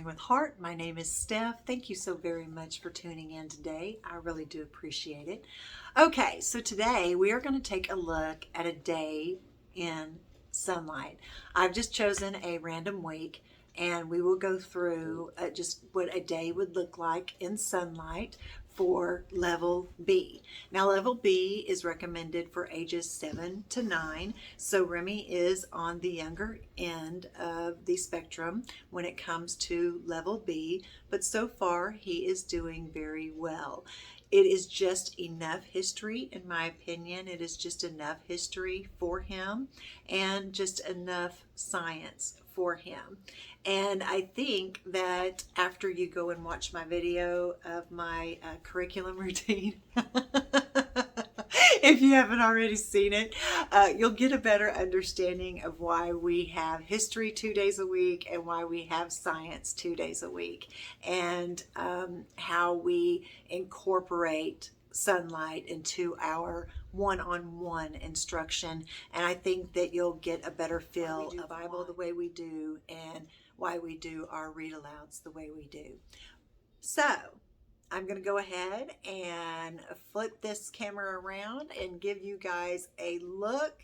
with Heart. My name is Steph. Thank you so very much for tuning in today. I really do appreciate it. Okay, so today we are going to take a look at a day in Sonlight. I've just chosen a random week and we will go through just what a day would look like in Sonlight for level B. Now level B is recommended for ages 7 to 9, so Remy is on the younger end of the spectrum when it comes to level B, but so far he is doing very well. It is just enough history, in my opinion. It is just enough history for him and just enough science for him. And I think that after you go and watch my video of my curriculum routine, if you haven't already seen it, you'll get a better understanding of why we have history 2 days a week and why we have science 2 days a week, and how we incorporate Sonlight into our one-on-one instruction. And I think that you'll get a better feel of the Bible the way we do and why we do our read alouds the way we do. So I'm going to go ahead and flip this camera around and give you guys a look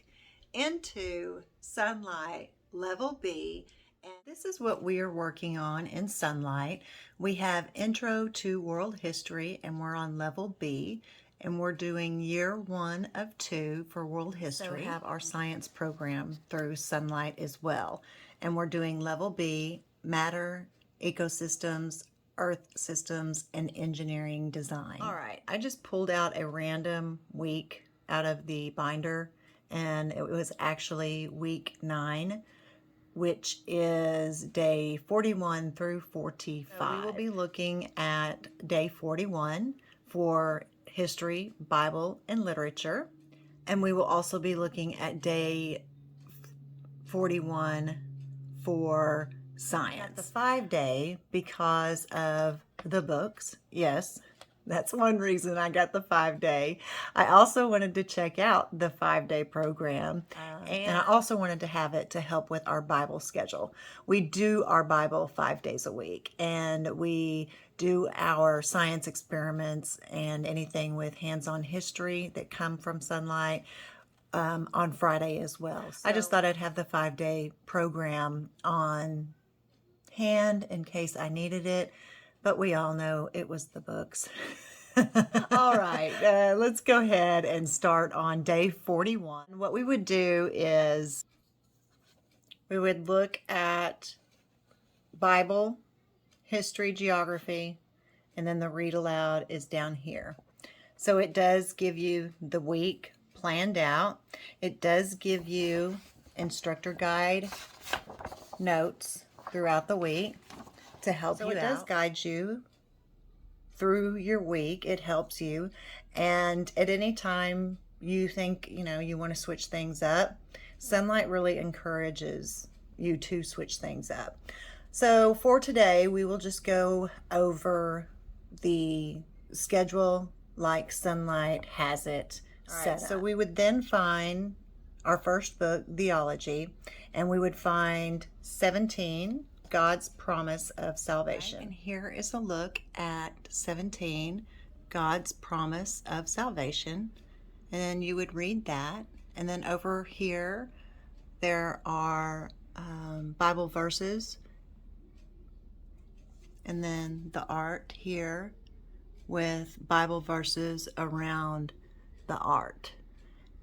into Sonlight Level B. And this is what we are working on in Sonlight. We have Intro to World History and we're on Level B. And we're doing year 1 of 2 for World History. So we have our science program through Sonlight as well. And we're doing Level B, Matter, Ecosystems, Earth Systems, and Engineering Design. All right, I just pulled out a random week out of the binder, and it was actually week 9, which is day 41 through 45. So we will be looking at day 41 for History, Bible, and Literature, and we will also be looking at day 41 for Science. The 5-day because of the books. Yes, that's one reason I got the 5-day. I also wanted to check out the 5-day program, and I also wanted to have it to help with our Bible schedule. We do our Bible 5 days a week, and we do our science experiments and anything with hands-on history that come from Sonlight on Friday as well. So I just thought I'd have the 5-day program on hand in case I needed it, but we all know it was the books. All right, let's go ahead and start on day 41. What we would do is we would look at Bible, history, geography, and then the read aloud is down here. So it does give you the week planned out. It does give you instructor guide notes throughout the week to help you out. So it does guide you through your week. It helps you. And at any time you think, you want to switch things up, Sonlight really encourages you to switch things up. So for today, we will just go over the schedule like Sonlight has it set up. So we would then find our first book, Theology, and we would find 17, God's Promise of Salvation. And here is a look at 17, God's Promise of Salvation. And then you would read that. And then over here, there are Bible verses. And then the art here with Bible verses around the art.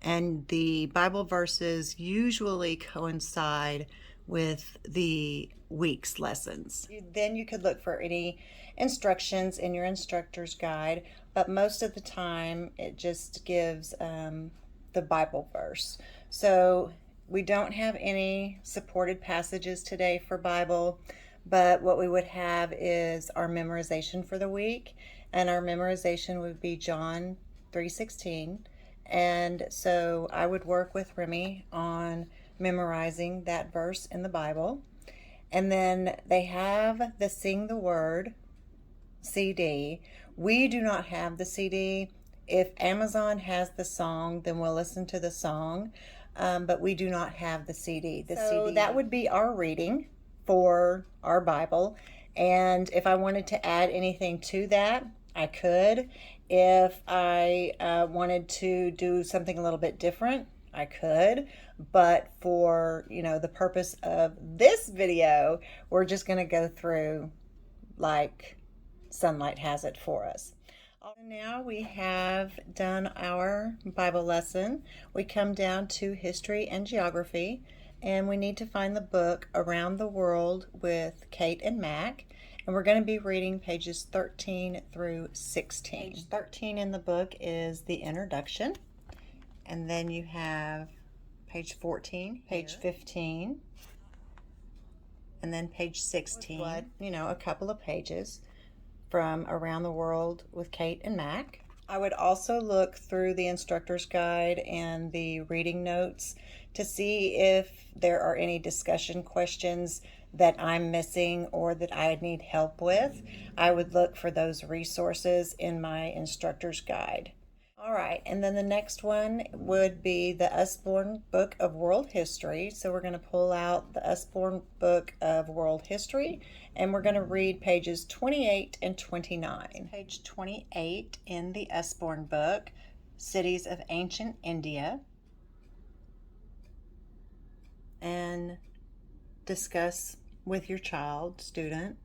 And the Bible verses usually coincide with the week's lessons. Then you could look for any instructions in your instructor's guide, but most of the time it just gives the Bible verse. So we don't have any supported passages today for Bible, but what we would have is our memorization for the week, and our memorization would be John 3:16. And so I would work with Remy on memorizing that verse in the Bible. And then they have the Sing the Word CD. We do not have the CD. If Amazon has the song, then we'll listen to the song, but we do not have the CD. So that would be our reading for our Bible. And if I wanted to add anything to that, I could. If I wanted to do something a little bit different, I could. But for, the purpose of this video, we're just going to go through like Sonlight has it for us. Now we have done our Bible lesson. We come down to history and geography, and we need to find the book Around the World with Kate and Mac. And we're going to be reading pages 13 through 16. Page 13 in the book is the introduction. And then you have page 14, page 15, and then page 16. A couple of pages from Around the World with Kate and Mac. I would also look through the instructor's guide and the reading notes to see if there are any discussion questions that I'm missing or that I need help with. I would look for those resources in my instructor's guide. All right, and then the next one would be the Usborne Book of World History. So we're going to pull out the Usborne Book of World History, and we're going to read pages 28 and 29. Page 28 in the Usborne book, Cities of Ancient India, and discuss with your child, student.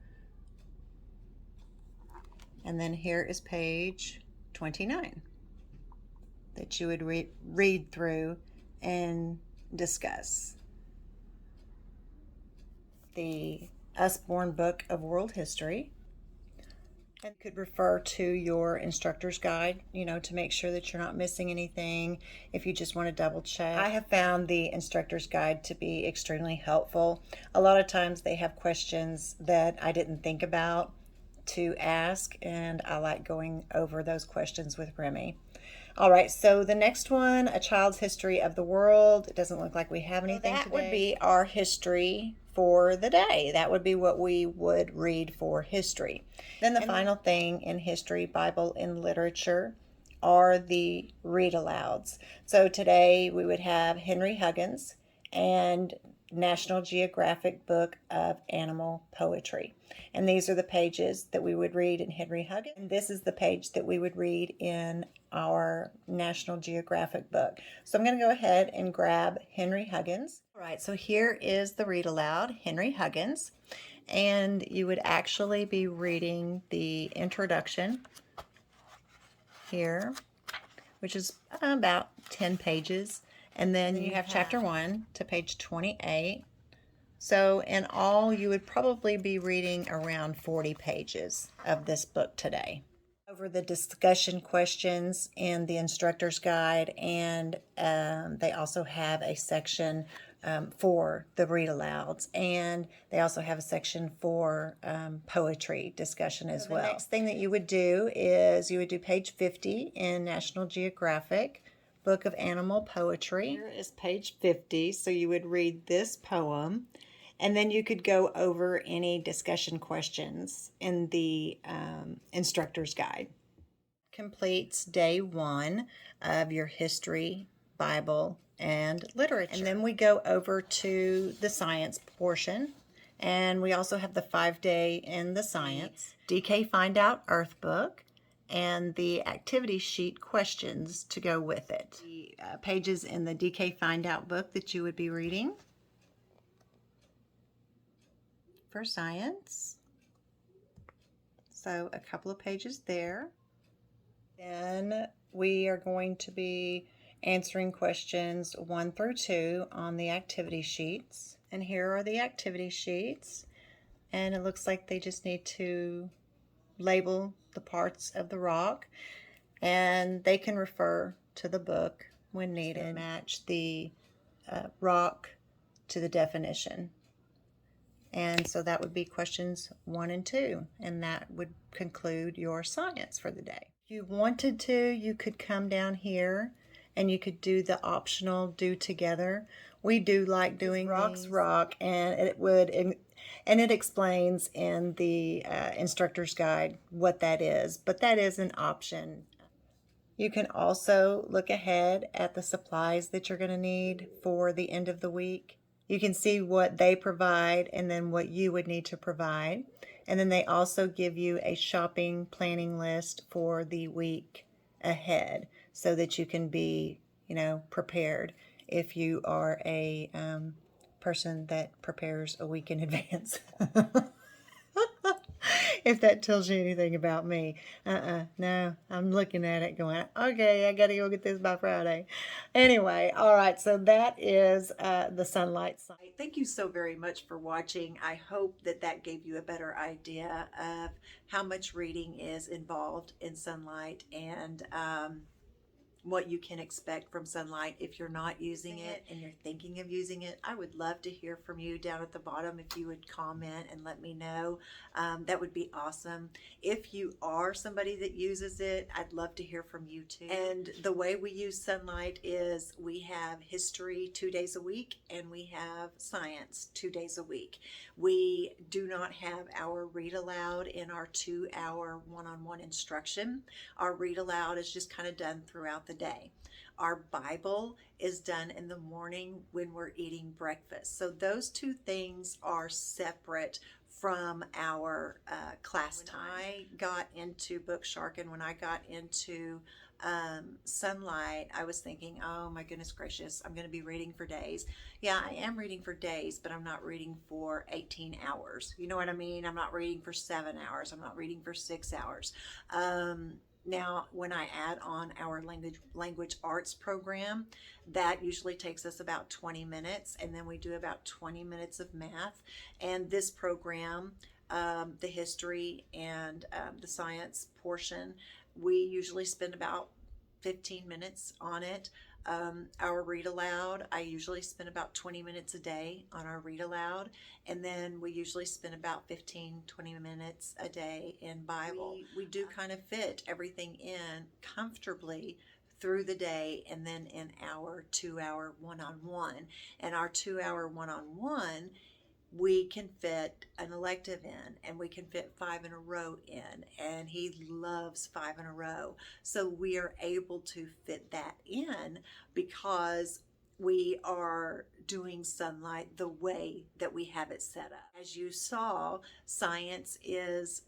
And then here is page 29 that you would read through and discuss. The Usborne Book of World History. And could refer to your instructor's guide, to make sure that you're not missing anything if you just want to double check. I have found the instructor's guide to be extremely helpful. A lot of times they have questions that I didn't think about to ask, and I like going over those questions with Remy. All right, so the next one, A Child's History of the World. It doesn't look like we have anything today. That would be our history for the day. That would be what we would read for history. Then the final thing in history, Bible, and literature are the read alouds. So today we would have Henry Huggins and National Geographic Book of Animal Poetry. And these are the pages that we would read in Henry Huggins. And this is the page that we would read in our National Geographic book. So I'm going to go ahead and grab Henry Huggins. All right, so here is the read aloud, Henry Huggins. And you would actually be reading the introduction here, which is about 10 pages. And then you have chapter 1 to page 28. So in all, you would probably be reading around 40 pages of this book today. Over the discussion questions in the instructor's guide, and they also have a section for the read alouds, and they also have a section for poetry discussion as well. The next thing that you would do is you would do page 50 in National Geographic Book of Animal Poetry. Here is page 50, so you would read this poem, and then you could go over any discussion questions in the instructor's guide. Completes day 1 of your history, Bible, and literature. And then we go over to the science portion, and we also have the 5-day in the science, DK Find Out Earth book, and the activity sheet questions to go with it. The pages in the DK Find Out book that you would be reading for science. So a couple of pages there. Then we are going to be answering questions 1 through 2 on the activity sheets. And here are the activity sheets. And it looks like they just need to label the parts of the rock, and they can refer to the book when needed and match the rock to the definition. And so that would be questions 1 and 2, and that would conclude your science for the day. If you wanted to, you could come down here and you could do the optional do together. We do like doing rocks rock, and it explains in the instructor's guide what that is, but that is an option. You can also look ahead at the supplies that you're going to need for the end of the week You can see what they provide and then what you would need to provide. And then they also give you a shopping planning list for the week ahead so that you can be, prepared if you are a person that prepares a week in advance. If that tells you anything about me. No, I'm looking at it going, okay, I got to go get this by Friday. Anyway, all right, so that is the Sonlight site. Thank you so very much for watching. I hope that that gave you a better idea of how much reading is involved in Sonlight and what you can expect from Sonlight. If you're not using it and you're thinking of using it, I would love to hear from you down at the bottom. If you would comment and let me know, that would be awesome. If you are somebody that uses it, I'd love to hear from you too. And the way we use Sonlight is we have history 2 days a week and we have science 2 days a week. We do not have our read aloud in our 2-hour one-on-one instruction. Our read aloud is just kind of done throughout the day. Our Bible is done in the morning when we're eating breakfast. So those two things are separate from our class time. When I got into Bookshark and when I got into Sonlight, I was thinking, oh my goodness gracious, I'm going to be reading for days. Yeah, I am reading for days, but I'm not reading for 18 hours. You know what I mean? I'm not reading for 7 hours. I'm not reading for 6 hours. Now, when I add on our language arts program, that usually takes us about 20 minutes, and then we do about 20 minutes of math. And this program, the history and the science portion, we usually spend about 15 minutes on it. Our read aloud, I usually spend about 20 minutes a day on our read aloud, and then we usually spend about 15-20 minutes a day in Bible. We do kind of fit everything in comfortably through the day and then in our 2-hour one-on-one. And our 2-hour one-on-one, we can fit an elective in, and we can fit 5 in a row in, and he loves 5 in a row. So we are able to fit that in because we are doing Sonlight the way that we have it set up. As you saw, science is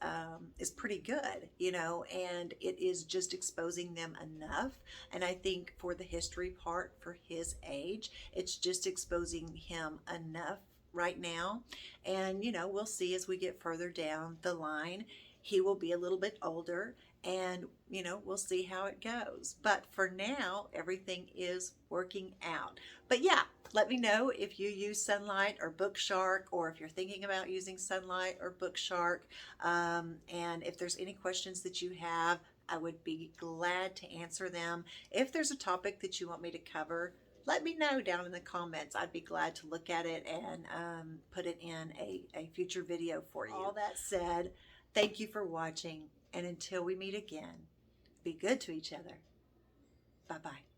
pretty good, and it is just exposing them enough. And I think for the history part, for his age, it's just exposing him enough right now. And we'll see as we get further down the line, he will be a little bit older, and we'll see how it goes. But for now, everything is working out. But yeah, let me know if you use Sonlight or Bookshark, or if you're thinking about using Sonlight or Bookshark. And if there's any questions that you have, I would be glad to answer them. If there's a topic that you want me to cover, let me know down in the comments. I'd be glad to look at it and put it in a future video for you. All that said, thank you for watching, and until we meet again, be good to each other. Bye-bye.